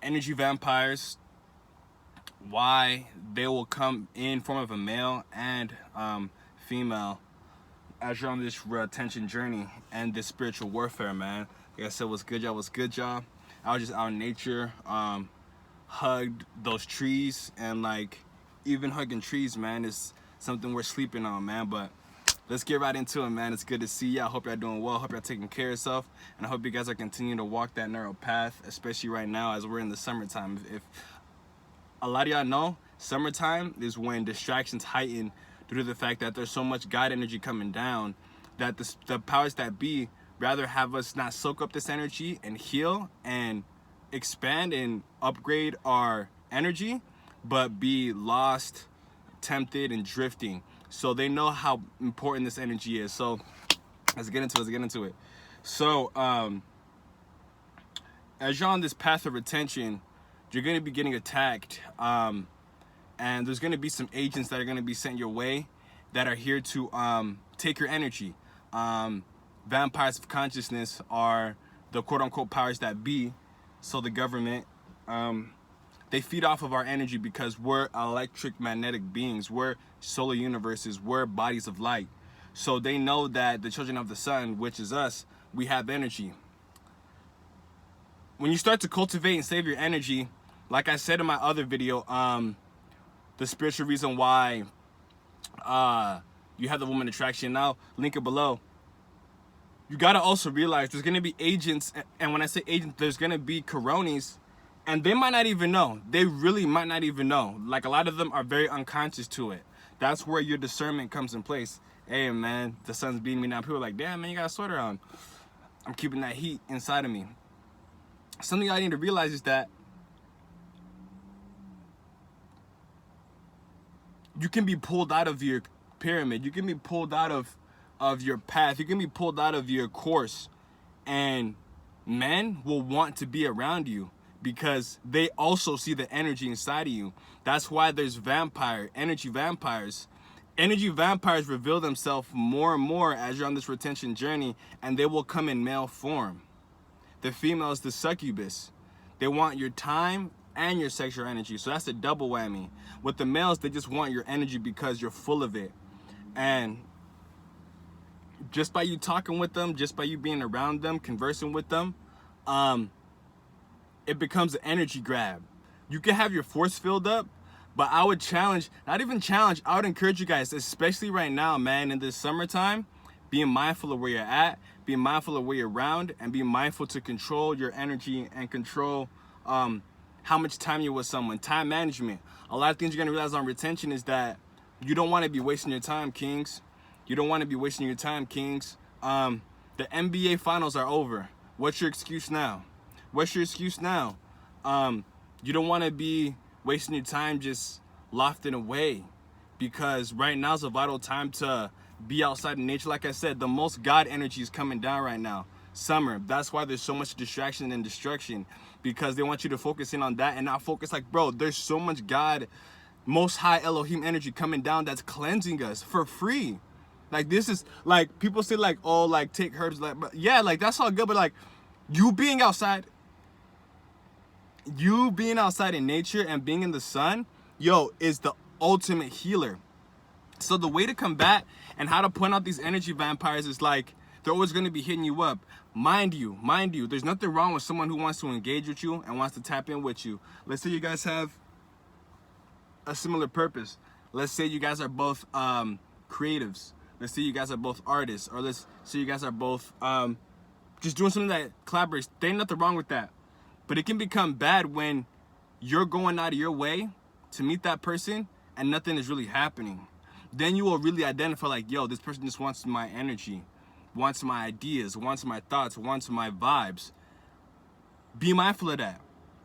energy vampires, why they will come in form of a male and female as you're on this retention journey and this spiritual warfare, man. Like I said, what's good, y'all? What's good, y'all? I was just out in nature, hugged those trees, and like even hugging trees, man, is something we're sleeping on, man. But let's get right into it, man. It's good to see y'all. Hope y'all doing well. Hope y'all taking care of yourself, and I hope you guys are continuing to walk that narrow path, especially right now as we're in the summertime. If a lot of y'all know, summertime is when distractions heighten due to the fact that there's so much God energy coming down that the powers that be rather have us not soak up this energy and heal and expand and upgrade our energy, but be lost, tempted, and drifting. So they know how important this energy is. So let's get into it. So as you're on this path of retention, you're going to be getting attacked, and there's going to be some agents that are going to be sent your way that are here to take your energy. Vampires of consciousness are the quote-unquote powers that be. So the government, they feed off of our energy because we're electric magnetic beings. We're solar universes. We're bodies of light. So they know that the children of the sun, which is us, we have energy. When you start to cultivate and save your energy, like I said in my other video, the spiritual reason why you have the woman attraction, now link it below. You gotta also realize there's gonna be agents, and when I say agents, there's gonna be coronis, and they might not even know. They really might not even know. Like, a lot of them are very unconscious to it. That's where your discernment comes in place. Hey man, the sun's beating me now. People are like, damn man, you got a sweater on. I'm keeping that heat inside of me. Something I need to realize is that you can be pulled out of your pyramid. You can be pulled out of your path. You can be pulled out of your course, and men will want to be around you because they also see the energy inside of you. That's why there's energy vampires. Energy vampires reveal themselves more and more as you're on this retention journey, and they will come in male form. The female is the succubus. They want your time and your sexual energy. So that's a double whammy. With the males, they just want your energy because you're full of it. And just by you talking with them, just by you being around them, conversing with them, it becomes an energy grab. You can have your force filled up, but I would challenge, not even challenge, I would encourage you guys, especially right now, man, in this summertime, being mindful of where you're at, being mindful of where you're around, and be mindful to control your energy and control how much time you're with someone. Time management. A lot of things you're gonna realize on retention is that you don't want to be wasting your time, kings. You don't want to be wasting your time, kings. The NBA finals are over. What's your excuse now? What's your excuse now? You don't want to be wasting your time just lofting away, because right now is a vital time to be outside in nature. Like I said, the most God energy is coming down right now. Summer. That's why there's so much distraction and destruction, because they want you to focus in on that and not focus like, bro, there's so much God, most high Elohim energy coming down that's cleansing us for free. Like, this is like, people say like, oh, like take herbs, like, but yeah, like that's all good, but like you being outside in nature and being in the sun, yo, is the ultimate healer. So the way to combat and how to point out these energy vampires is like, they're always going to be hitting you up. Mind you, there's nothing wrong with someone who wants to engage with you and wants to tap in with you. Let's say you guys have a similar purpose. Let's say you guys are both creatives. Let's say you guys are both artists, or let's say you guys are both just doing something that collaborates. There ain't nothing wrong with that. But it can become bad when you're going out of your way to meet that person and nothing is really happening. Then you will really identify like, yo, this person just wants my energy, wants my ideas, wants my thoughts, wants my vibes. Be mindful of that.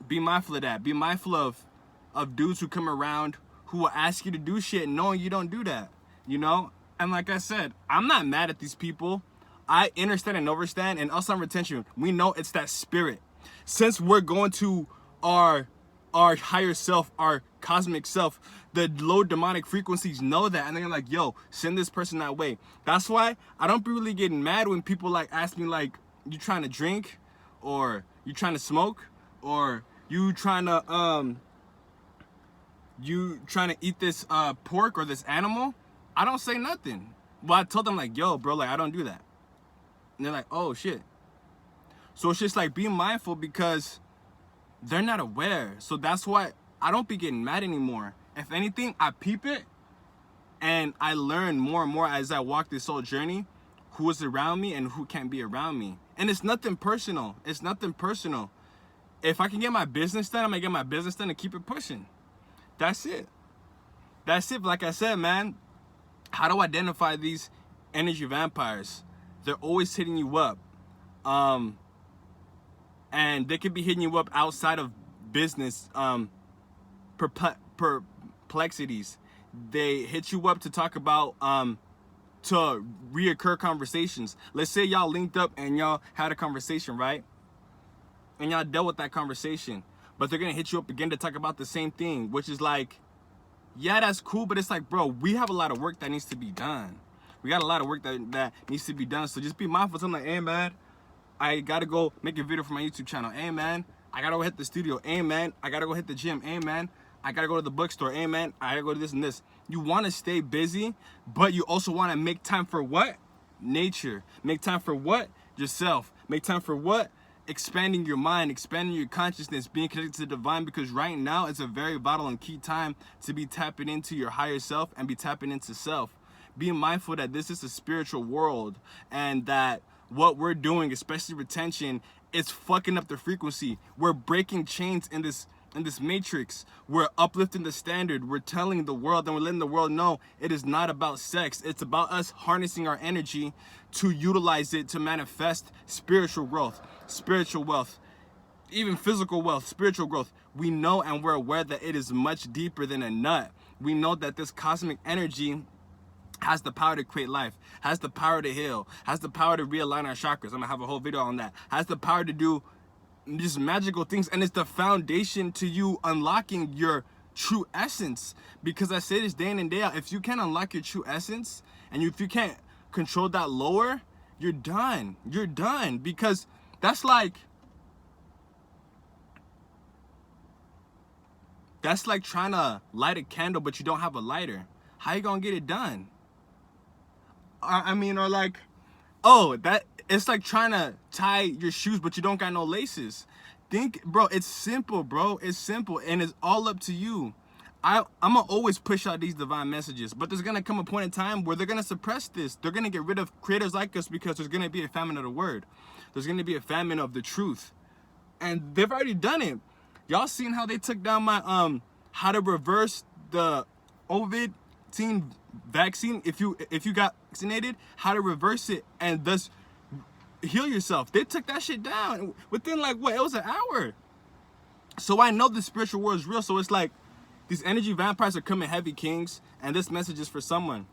Be mindful of that. Be mindful of dudes who come around who will ask you to do shit knowing you don't do that, you know? And like I said, I'm not mad at these people. I understand and overstand, and us on retention, we know it's that spirit. Since we're going to our higher self, our cosmic self, the low demonic frequencies know that, and they're like, yo, send this person that way. That's why I don't be really getting mad when people like ask me like, you trying to drink, or you trying to smoke, or you trying to eat this pork or this animal, I don't say nothing. Well, I told them like, yo, bro, like I don't do that. And they're like, oh shit. So it's just like being mindful because they're not aware. So that's why I don't be getting mad anymore. If anything, I peep it and I learn more and more as I walk this whole journey, who is around me and who can't be around me. And it's nothing personal. It's nothing personal. If I can get my business done, I'm gonna get my business done and keep it pushing. That's it. That's it. Like I said, man, how to identify these energy vampires? They're always hitting you up. And they could be hitting you up outside of business perplexities. They hit you up to talk about to reoccur conversations. Let's say y'all linked up and y'all had a conversation, right? And y'all dealt with that conversation, but they're gonna hit you up again to talk about the same thing, which is like, yeah, that's cool, but it's like, bro, we have a lot of work that needs to be done. We got a lot of work that needs to be done. So just be mindful. So I'm like, hey man, I gotta go make a video for my YouTube channel. Hey man, I gotta go hit the studio. Hey man, I gotta go hit the gym. Hey man, I gotta go to the bookstore. Hey man, I gotta go to this and this. You wanna stay busy, but you also wanna make time for what? Nature. Make time for what? Yourself. Make time for what? Expanding your mind, expanding your consciousness, being connected to the divine, because right now it's a very vital and key time to be tapping into your higher self and be tapping into self. Being mindful that this is a spiritual world and that what we're doing, especially retention, is fucking up the frequency. We're breaking chains in this matrix. We're uplifting the standard. We're telling the world and we're letting the world know it is not about sex. It's about us harnessing our energy to utilize it to manifest spiritual growth, spiritual wealth, even physical wealth, spiritual growth. We know and we're aware that it is much deeper than a nut. We know that this cosmic energy has the power to create life, has the power to heal, has the power to realign our chakras. I'm gonna have a whole video on that. Has the power to do just magical things, and it's the foundation to you unlocking your true essence. Because I say this day in and day out, if you can't unlock your true essence and if you can't control that lower, you're done. You're done. Because that's like trying to light a candle but you don't have a lighter. How you gonna get it done? I mean, or like, oh, that it's like trying to tie your shoes but you don't got no laces. Think, bro, it's simple, bro. It's simple, and it's all up to you. I'm gonna always push out these divine messages, but there's gonna come a point in time where they're gonna suppress this. They're gonna get rid of creators like us because there's gonna be a famine of the word. There's gonna be a famine of the truth, and they've already done it. Y'all seen how they took down my how to reverse the COVID-19 vaccine if you got vaccinated, how to reverse it and thus heal yourself. They took that shit down within like what? It was an hour. So I know the spiritual world is real. So it's like these energy vampires are coming heavy, kings, and this message is for someone.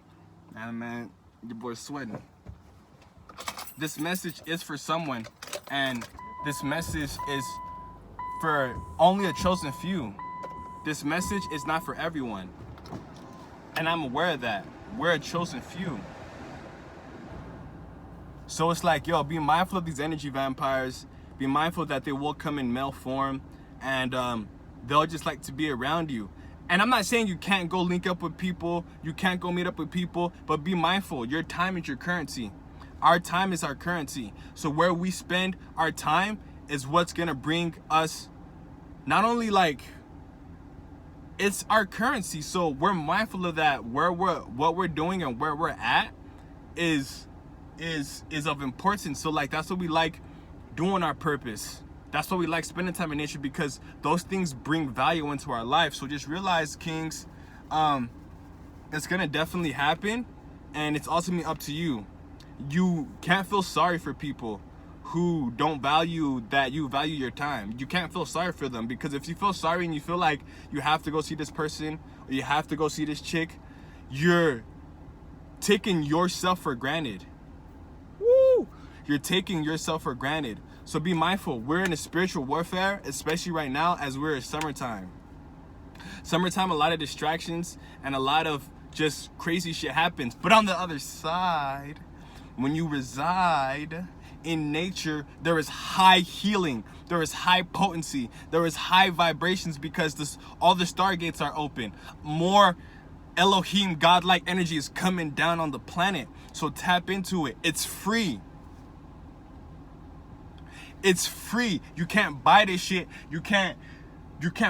And man, your boy's sweating. This message is for someone, and this message is for only a chosen few. This message is not for everyone. And I'm aware of that. We're a chosen few. So it's like, yo, be mindful of these energy vampires. Be mindful that they will come in male form, and they'll just like to be around you. And I'm not saying you can't go link up with people, you can't go meet up with people, but be mindful. Your time is your currency. Our time is our currency. So where we spend our time is what's gonna bring us not only like, it's our currency. So we're mindful of that. What we're doing and where we're at is of importance. So like that's what we like doing, our purpose. That's why we like spending time in nature, because those things bring value into our life. So just realize, kings, it's gonna definitely happen, and it's ultimately up to you. You can't feel sorry for people who don't value that you value your time. You can't feel sorry for them, because if you feel sorry and you feel like you have to go see this person or you have to go see this chick, you're taking yourself for granted. Woo! You're taking yourself for granted. So be mindful. We're in a spiritual warfare, especially right now as we're in summertime. Summertime, a lot of distractions and a lot of just crazy shit happens. But on the other side, when you reside in nature, there is high healing, there is high potency, there is high vibrations, because all the stargates are open. More Elohim, godlike energy is coming down on the planet. So tap into it. It's free. It's free. You can't buy this shit. You can't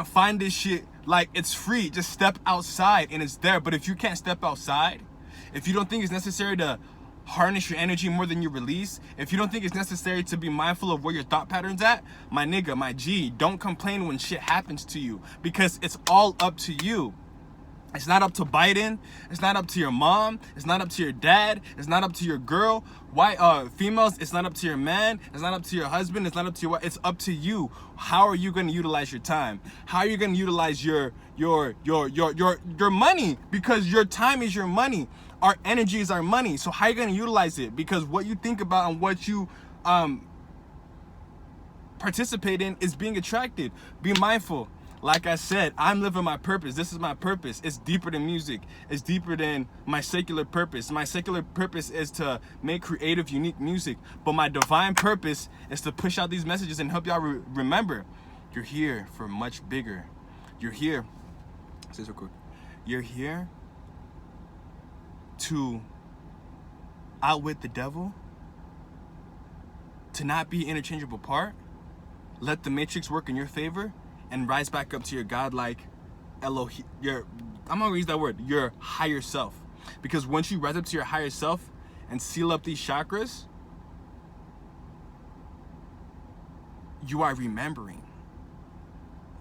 find this shit. Like, it's free. Just step outside and it's there. But if you can't step outside, if you don't think it's necessary to harness your energy more than you release, if you don't think it's necessary to be mindful of where your thought patterns at, my nigga, my G, don't complain when shit happens to you, because it's all up to you. It's not up to Biden. It's not up to your mom. It's not up to your dad. It's not up to your girl. Females, it's not up to your man. It's not up to your husband. It's not up to your wife. It's up to you. How are you going to utilize your time? How are you going to utilize your money? Because your time is your money. Our energy is our money. So how are you going to utilize it? Because what you think about and what you participate in is being attracted. Be mindful. Like I said, I'm living my purpose. This is my purpose. It's deeper than music. It's deeper than my secular purpose. My secular purpose is to make creative, unique music. But my divine purpose is to push out these messages and help y'all remember, you're here for much bigger. You're here. Say this real quick. You're here to outwit the devil, to not be an interchangeable part, let the matrix work in your favor, and rise back up to your godlike Elohim, I'm gonna use that word, your higher self. Because once you rise up to your higher self and seal up these chakras, you are remembering.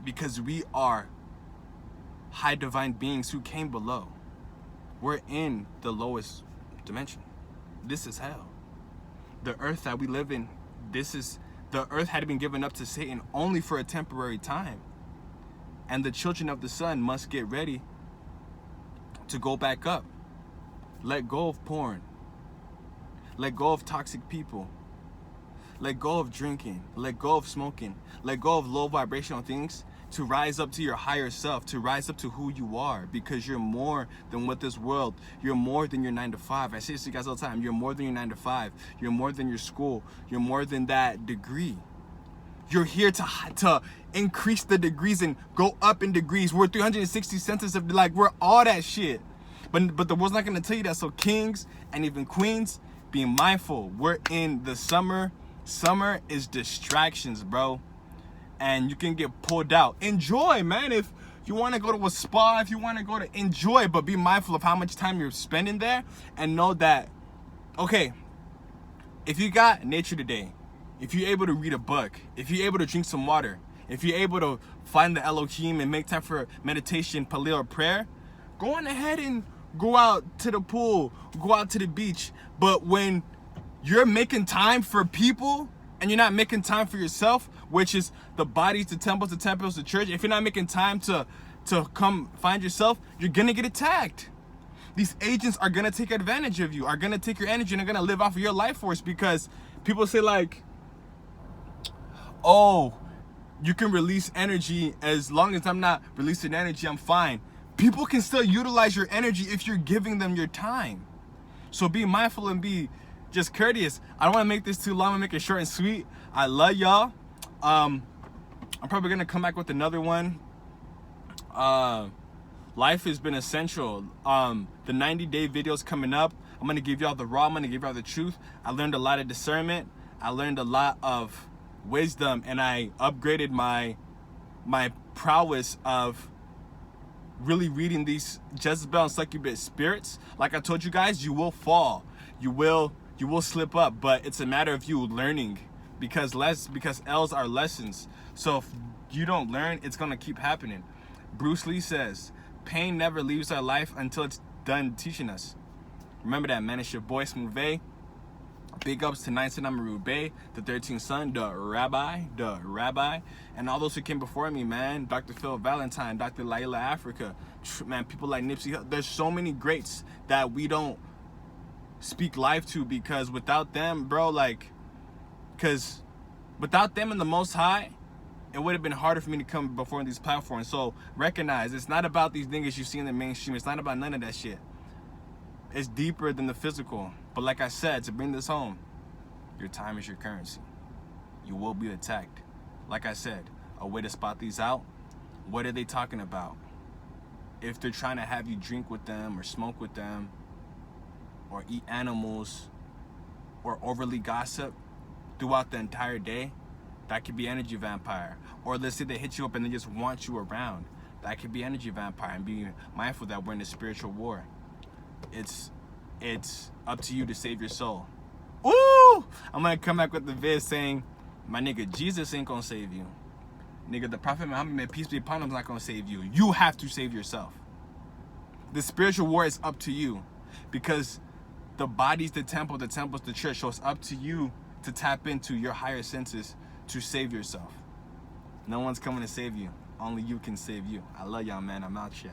Because we are high divine beings who came below. We're in the lowest dimension. This is hell. The earth that we live in, the earth had been given up to Satan only for a temporary time. And the children of the sun must get ready to go back up. Let go of porn. Let go of toxic people. Let go of drinking. Let go of smoking. Let go of low vibrational things, to rise up to your higher self, to rise up to who you are, because you're more than what this world, you're more than your 9 to 5. I say this to you guys all the time. You're more than your 9 to 5. You're more than your school. You're more than that degree. You're here to increase the degrees and go up in degrees. We're 360 senses of, like, we're all that shit. But the world's not going to tell you that. So kings and even queens, be mindful. We're in the summer. Summer is distractions, bro. And you can get pulled out. Enjoy, man. If you want to go to a spa, if you want to go to enjoy, but be mindful of how much time you're spending there, and know that, okay, if you got nature today, if you're able to read a book, if you're able to drink some water, if you're able to find the Elohim and make time for meditation, paleo, or prayer, go on ahead and go out to the pool, go out to the beach. But when you're making time for people and you're not making time for yourself, which is the bodies, the temples, the church, if you're not making time to come find yourself, you're gonna get attacked. These agents are gonna take advantage of you, are gonna take your energy, and are gonna live off of your life force, because people say, like, oh, you can release energy, as long as I'm not releasing energy, I'm fine. People can still utilize your energy if you're giving them your time. So be mindful and be just courteous. I don't want to make this too long. I'm gonna make it short and sweet. I love y'all. I'm probably gonna come back with another one. Life has been essential. The 90-day videos coming up. I'm gonna give y'all the raw. I'm gonna give y'all the truth. I learned a lot of discernment. I learned a lot of wisdom, and I upgraded my prowess of really reading these Jezebel and succubus spirits. Like I told you guys, you will fall. You will slip up, but it's a matter of you learning, because L's are lessons. So if you don't learn, it's gonna keep happening. Bruce Lee says, pain never leaves our life until it's done teaching us. Remember that, man. It's your boy Smooth. Big ups to Ninth Amaru Bay, the 13th son, the rabbi, and all those who came before me, man. Dr. Phil Valentine, Dr. Laila Africa, man, people like Nipsey. There's so many greats that we don't speak life to, because without them, bro, because without them and the Most High, it would have been harder for me to come before these platforms. So recognize, it's not about these niggas you see in the mainstream. It's not about none of that shit. It's deeper than the physical. But like I said, to bring this home, Your time is your currency. You will be attacked. Like I said, a way to spot these out, what are they talking about? If they're trying to have you drink with them or smoke with them or eat animals or overly gossip throughout the entire day, that could be energy vampire. Or let's say they hit you up and they just want you around. That could be energy vampire. And be mindful that we're in a spiritual war. It's up to you to save your soul. Ooh! I'm gonna come back with the vid saying, my nigga, Jesus ain't gonna save you. Nigga, the Prophet Muhammad, may peace be upon him, is not gonna save you. You have to save yourself. The spiritual war is up to you. Because the body's the temple, the temple's the church. So it's up to you to tap into your higher senses to save yourself. No one's coming to save you. Only you can save you. I love y'all, man. I'm out shit.